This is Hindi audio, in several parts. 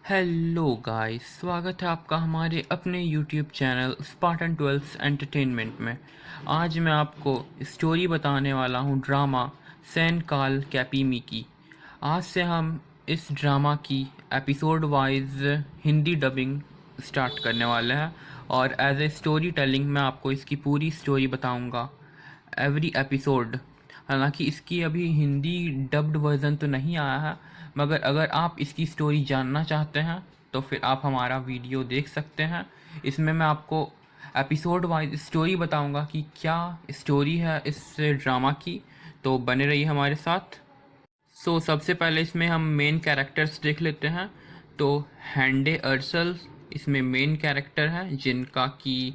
हेलो गाइस, स्वागत है आपका हमारे अपने यूट्यूब चैनल स्पार्टन 12 एंटरटेनमेंट में। आज मैं आपको स्टोरी बताने वाला हूँ ड्रामा सैन काल कैपीमी की। आज से हम इस ड्रामा की episode wise Hindi dubbing start करने वाले हैं और एज ए स्टोरी टेलिंग मैं आपको इसकी पूरी स्टोरी बताऊँगा एवरी एपिसोड। हालांकि इसकी अभी हिंदी डब्ड वर्ज़न तो नहीं आया है, मगर अगर आप इसकी स्टोरी जानना चाहते हैं तो फिर आप हमारा वीडियो देख सकते हैं। इसमें मैं आपको एपिसोड वाइज स्टोरी बताऊंगा कि क्या स्टोरी है इस ड्रामा की, तो बने रहिए हमारे साथ। सबसे पहले इसमें हम मेन कैरेक्टर्स देख लेते हैं। तो हैंडे अर्सल इसमें मेन कैरेक्टर है, जिनका कि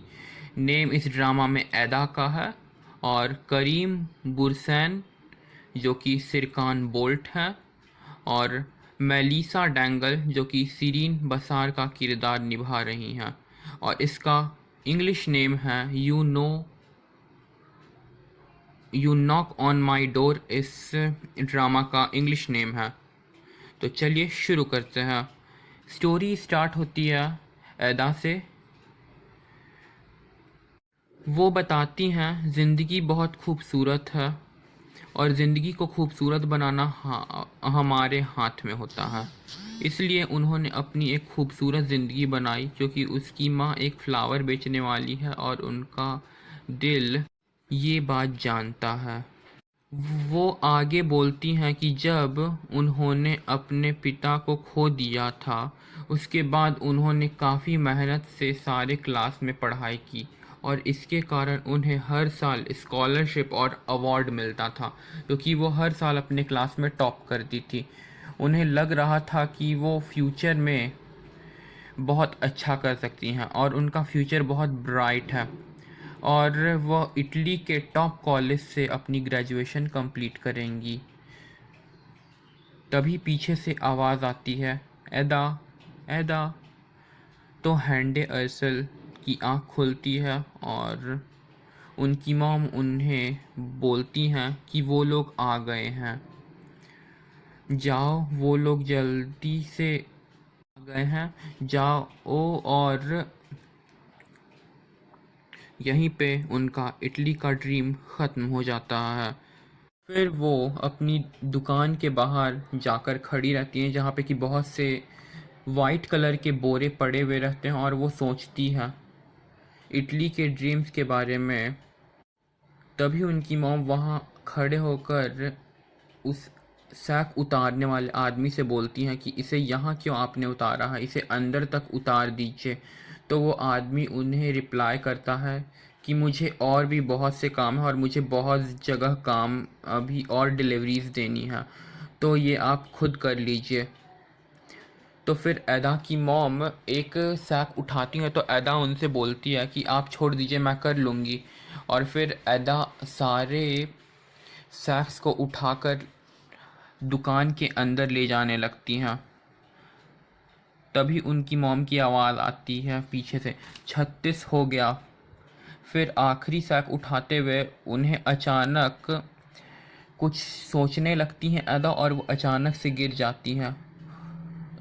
नेम इस ड्रामा में एदा का है। और करीम बुरसैन जो कि सिरकान बोल्ट है। और मेलिसा डेंगल जो कि सीरीन बसार का किरदार निभा रही हैं। और इसका इंग्लिश नेम है you knock on my door. इस ड्रामा का इंग्लिश नेम है। तो चलिए शुरू करते हैं। स्टोरी स्टार्ट होती है एदा से। वो बताती हैं ज़िंदगी बहुत खूबसूरत है और ज़िंदगी को खूबसूरत बनाना हमारे हाथ में होता है। इसलिए उन्होंने अपनी एक खूबसूरत ज़िंदगी बनाई, क्योंकि उसकी माँ एक फ़्लावर बेचने वाली है और उनका दिल ये बात जानता है। वो आगे बोलती हैं कि जब उन्होंने अपने पिता को खो दिया था, उसके बाद उन्होंने काफ़ी मेहनत से सारे क्लास में पढ़ाई की और इसके कारण उन्हें हर साल स्कॉलरशिप और अवार्ड मिलता था, क्योंकि वो हर साल अपने क्लास में टॉप करती थी। उन्हें लग रहा था कि वो फ्यूचर में बहुत अच्छा कर सकती हैं और उनका फ्यूचर बहुत ब्राइट है और वह इटली के टॉप कॉलेज से अपनी ग्रेजुएशन कंप्लीट करेंगी। तभी पीछे से आवाज़ आती है, एदा एदा। तो हैंडे अर्सल की आँख खुलती है और उनकी मॉम उन्हें बोलती हैं कि वो लोग आ गए हैं, जाओ, वो लोग जल्दी से आ गए हैं, जाओ। और यहीं पे उनका इटली का ड्रीम ख़त्म हो जाता है। फिर वो अपनी दुकान के बाहर जाकर खड़ी रहती हैं, जहाँ पे कि बहुत से वाइट कलर के बोरे पड़े हुए रहते हैं और वो सोचती हैं इटली के ड्रीम्स के बारे में। तभी उनकी मॉम वहाँ खड़े होकर उस सैक उतारने वाले आदमी से बोलती हैं कि इसे यहाँ क्यों आपने उतारा है, इसे अंदर तक उतार दीजिए। तो वो आदमी उन्हें रिप्लाई करता है कि मुझे और भी बहुत से काम है और मुझे बहुत जगह काम अभी और डिलीवरीज देनी है, तो ये आप खुद कर लीजिए। तो फिर एदा की मॉम एक सैक उठाती है, तो एदा उनसे बोलती है कि आप छोड़ दीजिए, मैं कर लूँगी। और फिर एदा सारे सैक्स को उठाकर दुकान के अंदर ले जाने लगती हैं। तभी उनकी मॉम की आवाज़ आती है पीछे से, 36 हो गया। फिर आखिरी सैक उठाते हुए उन्हें अचानक कुछ सोचने लगती हैं एदा और वो अचानक से गिर जाती हैं।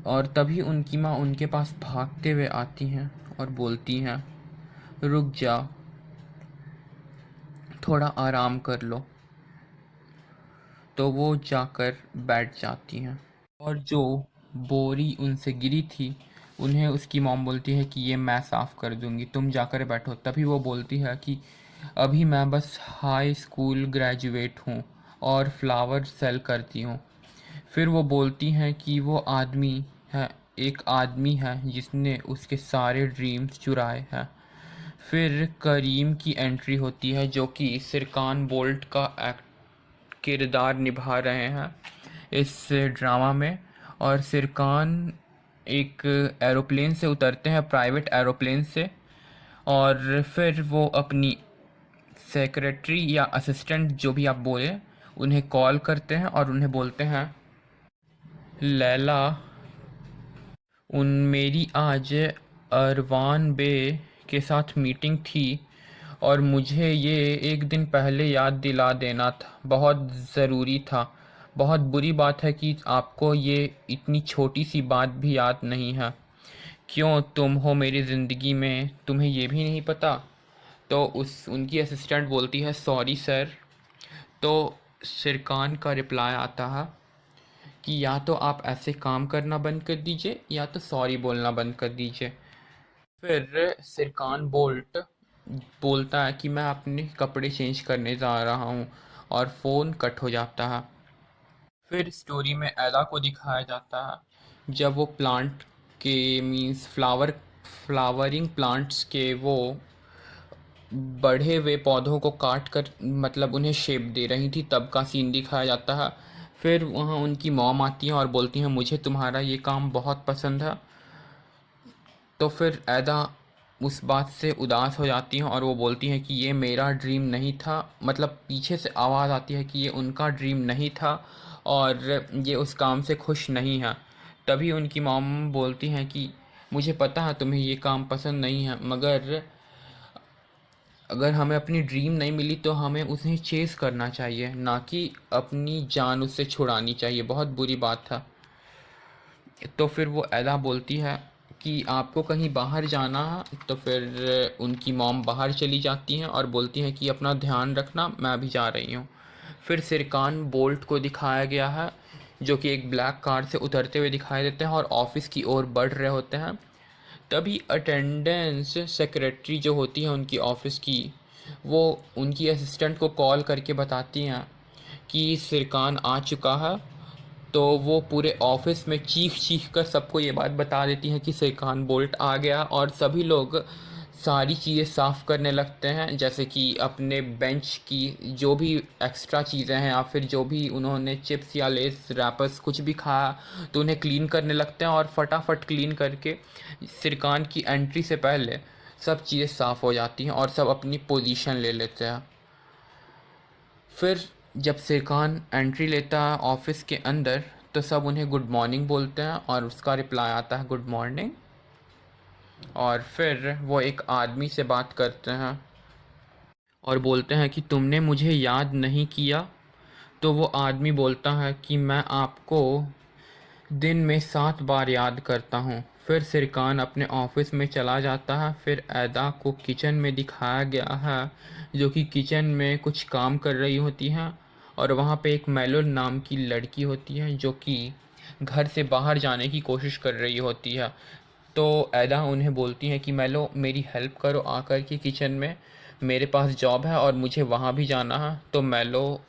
और तभी उनकी माँ उनके पास भागते हुए आती हैं और बोलती हैं, रुक जाओ, थोड़ा आराम कर लो। तो वो जाकर बैठ जाती हैं और जो बोरी उनसे गिरी थी उन्हें उसकी मॉम बोलती है कि ये मैं साफ़ कर दूंगी, तुम जाकर बैठो। तभी वो बोलती है कि अभी मैं बस हाई स्कूल ग्रेजुएट हूँ और फ्लावर सेल करती हूँ। फिर वो बोलती हैं कि वो आदमी है, एक आदमी है जिसने उसके सारे ड्रीम्स चुराए हैं। फिर करीम की एंट्री होती है, जो कि सिरकान बोल्ट का किरदार निभा रहे हैं इस ड्रामा में। और सिरकान एक एरोप्लेन से उतरते हैं, प्राइवेट एरोप्लेन से। और फिर वो अपनी सेक्रेटरी या असिस्टेंट जो भी आप बोले उन्हें कॉल करते हैं और उन्हें बोलते हैं, लैला, मेरी आज अरवान बे के साथ मीटिंग थी और मुझे ये एक दिन पहले याद दिला देना था, बहुत ज़रूरी था। बहुत बुरी बात है कि आपको ये इतनी छोटी सी बात भी याद नहीं है। क्यों, तुम हो मेरी ज़िंदगी में, तुम्हें ये भी नहीं पता? तो उस उनकी असिस्टेंट बोलती है सॉरी सर। तो सिरकान का रिप्लाई आता है कि या तो आप ऐसे काम करना बंद कर दीजिए या तो सॉरी बोलना बंद कर दीजिए। फिर सिरकान बोल्ट बोलता है कि मैं अपने कपड़े चेंज करने जा रहा हूँ और फ़ोन कट हो जाता है। फिर स्टोरी में एला को दिखाया जाता है जब वो प्लांट के मीन्स फ्लावरिंग प्लांट्स के वो बढ़े हुए पौधों को काट कर मतलब उन्हें शेप दे रही थी, तब का सीन दिखाया जाता है। फिर वहाँ उनकी मॉम आती है और बोलती हैं मुझे तुम्हारा ये काम बहुत पसंद है। तो फिर ऐदा उस बात से उदास हो जाती हैं और वो बोलती हैं कि ये मेरा ड्रीम नहीं था, मतलब पीछे से आवाज़ आती है कि ये उनका ड्रीम नहीं था और ये उस काम से खुश नहीं है। तभी उनकी मॉम बोलती हैं कि मुझे पता है तुम्हें ये काम पसंद नहीं है, मगर अगर हमें अपनी ड्रीम नहीं मिली तो हमें उसे चेज़ करना चाहिए, ना कि अपनी जान उससे छुड़ानी चाहिए। बहुत बुरी बात था। तो फिर वो एला बोलती है कि आपको कहीं बाहर जाना है, तो फिर उनकी मॉम बाहर चली जाती हैं और बोलती हैं कि अपना ध्यान रखना, मैं अभी जा रही हूँ। फिर सिरकान बोल्ट को दिखाया गया है जो कि एक ब्लैक कार से उतरते हुए दिखाई देते हैं और ऑफिस की ओर बढ़ रहे होते हैं। तभी अटेंडेंस सेक्रेटरी जो होती है उनकी ऑफिस की, वो उनकी असिस्टेंट को कॉल करके बताती हैं कि सिरकान आ चुका है। तो वो पूरे ऑफिस में चीख चीख कर सबको ये बात बता देती हैं कि सिरकान बोल्ट आ गया और सभी लोग सारी चीज़ें साफ़ करने लगते हैं, जैसे कि अपने बेंच की जो भी एक्स्ट्रा चीज़ें हैं या फिर जो भी उन्होंने चिप्स या लेस रैपर्स कुछ भी खाया तो उन्हें क्लीन करने लगते हैं और फटाफट क्लीन करके सिरकान की एंट्री से पहले सब चीज़ें साफ़ हो जाती हैं और सब अपनी पोजीशन ले लेते हैं। फिर जब सिरकान एंट्री लेता है ऑफिस के अंदर तो सब उन्हें गुड मॉर्निंग बोलते हैं और उसका रिप्लाई आता है गुड मॉर्निंग। और फिर वो एक आदमी से बात करते हैं और बोलते हैं कि तुमने मुझे याद नहीं किया। तो वो आदमी बोलता है कि मैं आपको दिन में 7 बार याद करता हूँ। फिर सिरकान अपने ऑफिस में चला जाता है। फिर ऐदा को किचन में दिखाया गया है जो कि किचन में कुछ काम कर रही होती हैं और वहाँ पे एक मेलो नाम की लड़की होती है जो कि घर से बाहर जाने की कोशिश कर रही होती है। तो ऐदा उन्हें बोलती है कि मेलो मेरी हेल्प करो आकर के किचन में, मेरे पास जॉब है और मुझे वहाँ भी जाना है। तो मेलो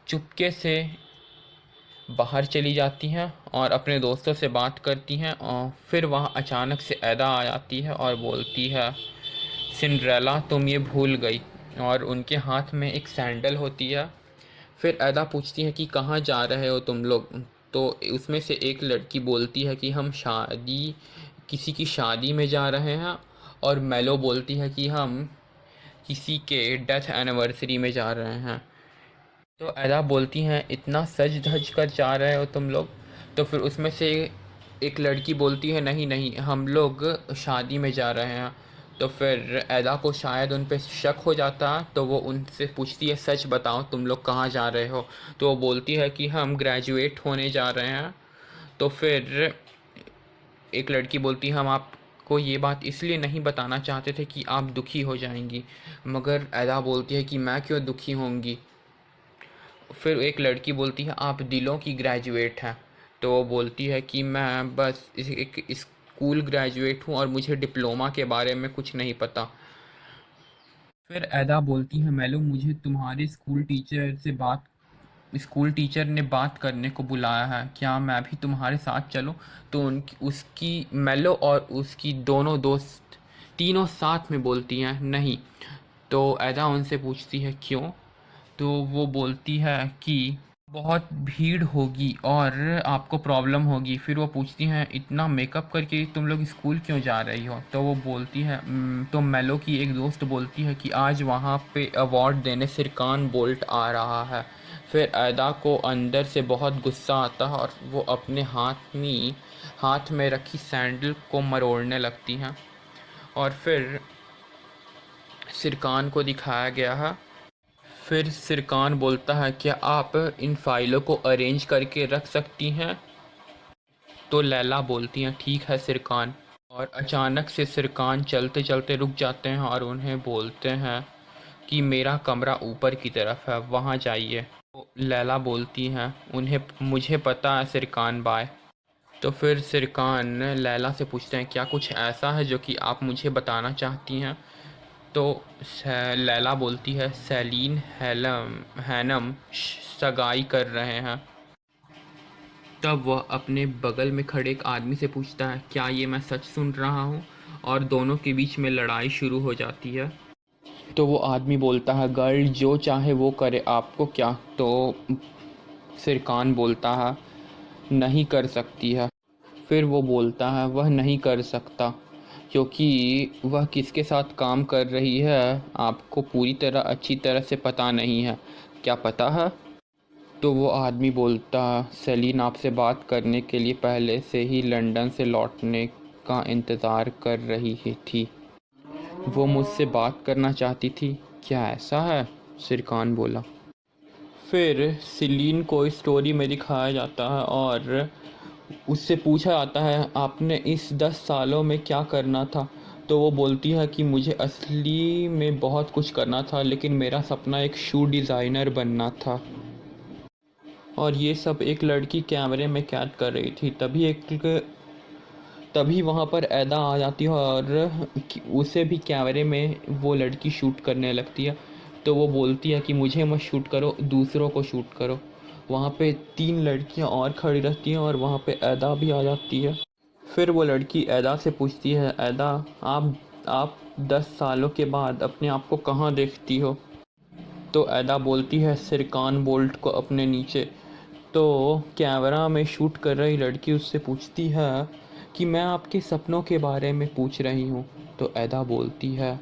चुपके से बाहर चली जाती हैं और अपने दोस्तों से बात करती हैं और फिर वहाँ अचानक से ऐदा आ जाती है और बोलती है सिंड्रेला तुम ये भूल गई। और उनके हाथ में एक सैंडल होती है। फिर ऐदा पूछती है कि कहाँ जा रहे हो तुम लोग। तो उसमें से एक लड़की बोलती है कि हम किसी की शादी में जा रहे हैं और मेलो बोलती है कि हम किसी के डेथ एनिवर्सरी में जा रहे हैं। तो एला बोलती हैं इतना सज धज कर जा रहे हो तुम लोग। तो फिर उसमें से एक लड़की बोलती है नहीं नहीं हम लोग शादी में जा रहे हैं। तो फिर एला को शायद उन पे शक हो जाता है तो वो उनसे पूछती है सच बताओ तुम लोग कहाँ जा रहे हो। तो वो बोलती है कि हम ग्रेजुएट होने जा रहे हैं। तो फिर एक लड़की बोलती है हम आपको ये बात इसलिए नहीं बताना चाहते थे कि आप दुखी हो जाएंगी। मगर एला बोलती है कि मैं क्यों दुखी होंगी। फिर एक लड़की बोलती है आप दिलों की ग्रेजुएट हैं। तो वो बोलती है कि मैं बस एक स्कूल ग्रेजुएट हूँ और मुझे डिप्लोमा के बारे में कुछ नहीं पता। फिर ऐदा बोलती है मेलो मुझे तुम्हारे स्कूल टीचर ने बात करने को बुलाया है, क्या मैं भी तुम्हारे साथ चलूं? तो उनकी उसकी मेलो और उसकी दोनों दोस्त तीनों साथ में बोलती हैं नहीं। तो ऐदा उनसे पूछती है क्यों? तो वो बोलती है कि बहुत भीड़ होगी और आपको प्रॉब्लम होगी। फिर वो पूछती हैं इतना मेकअप करके तुम लोग स्कूल क्यों जा रही हो? तो वो बोलती है तो मेलो की एक दोस्त बोलती है कि आज वहाँ पे अवार्ड देने सिरकान बोल्ट आ रहा है। फिर ऐदा को अंदर से बहुत गुस्सा आता है और वो अपने हाथ में रखी सैंडल को मरोड़ने लगती हैं। और फिर सिरकान को दिखाया गया है। फिर सिरकान बोलता है, क्या आप इन फाइलों को अरेंज करके रख सकती हैं? तो लैला बोलती हैं, ठीक है सिरकान। और अचानक से सिरकान चलते चलते रुक जाते हैं और उन्हें बोलते हैं कि मेरा कमरा ऊपर की तरफ है, वहाँ जाइए। तो लैला बोलती हैं, उन्हें मुझे पता है सिरकान, बाय। तो फिर सिरकान लैला से पूछते हैं, क्या कुछ ऐसा है जो कि आप मुझे बताना चाहती हैं? तो लैला बोलती है, सेलीन हैनम सगाई कर रहे हैं। तब वह अपने बगल में खड़े एक आदमी से पूछता है, क्या ये मैं सच सुन रहा हूँ? और दोनों के बीच में लड़ाई शुरू हो जाती है। तो वो आदमी बोलता है, गर्ल जो चाहे वो करे, आपको क्या? तो सिरकान बोलता है, नहीं कर सकती है। फिर वो बोलता है, वह नहीं कर सकता क्योंकि वह किसके साथ काम कर रही है आपको पूरी तरह अच्छी तरह से पता नहीं है, क्या पता है? तो वो आदमी बोलता, सेलिन आपसे बात करने के लिए पहले से ही लंदन से लौटने का इंतज़ार कर रही थी। वो मुझसे बात करना चाहती थी, क्या ऐसा है? सिरकान बोला। फिर सेलिन को इस स्टोरी में दिखाया जाता है और उससे पूछा जाता है, आपने इस 10 सालों में क्या करना था? तो वो बोलती है कि मुझे असली में बहुत कुछ करना था, लेकिन मेरा सपना एक शू डिज़ाइनर बनना था। और ये सब एक लड़की कैमरे में कैद कर रही थी। तभी वहाँ पर ऐदा आ जाती है और उसे भी कैमरे में वो लड़की शूट करने लगती है। तो वो बोलती है कि मुझे मत शूट करो, दूसरों को शूट करो। वहाँ पे 3 लड़कियाँ और खड़ी रहती हैं और वहाँ पे ऐदा भी आ जाती है। फिर वो लड़की ऐदा से पूछती है, ऐदा आप 10 सालों के बाद अपने आप को कहाँ देखती हो? तो ऐदा बोलती है, सिरकान बोल्ट को अपने नीचे। तो कैमरा में शूट कर रही लड़की उससे पूछती है कि मैं आपके सपनों के बारे में पूछ रही हूँ। तो ऐदा बोलती है,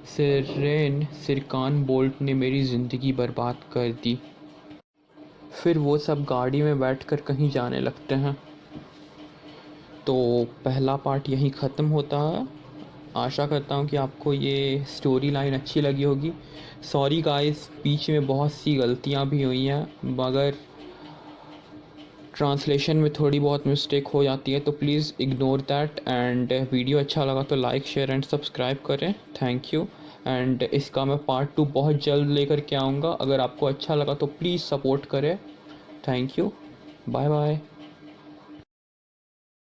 सिरकान बोल्ट ने मेरी ज़िंदगी बर्बाद कर दी। फिर वो सब गाड़ी में बैठकर कहीं जाने लगते हैं। तो पहला पार्ट यहीं ख़त्म होता है। आशा करता हूँ कि आपको ये स्टोरी लाइन अच्छी लगी होगी। सॉरी गाइस, बीच में बहुत सी गलतियाँ भी हुई हैं, मगर ट्रांसलेशन में थोड़ी बहुत मिस्टेक हो जाती है, तो please ignore that. And video अच्छा लगा तो लाइक शेयर एंड सब्सक्राइब करें। Thank you. एंड इसका मैं पार्ट 2 बहुत जल्द लेकर के आऊँगा। अगर आपको अच्छा लगा तो प्लीज़ सपोर्ट करें। Thank you. Bye bye.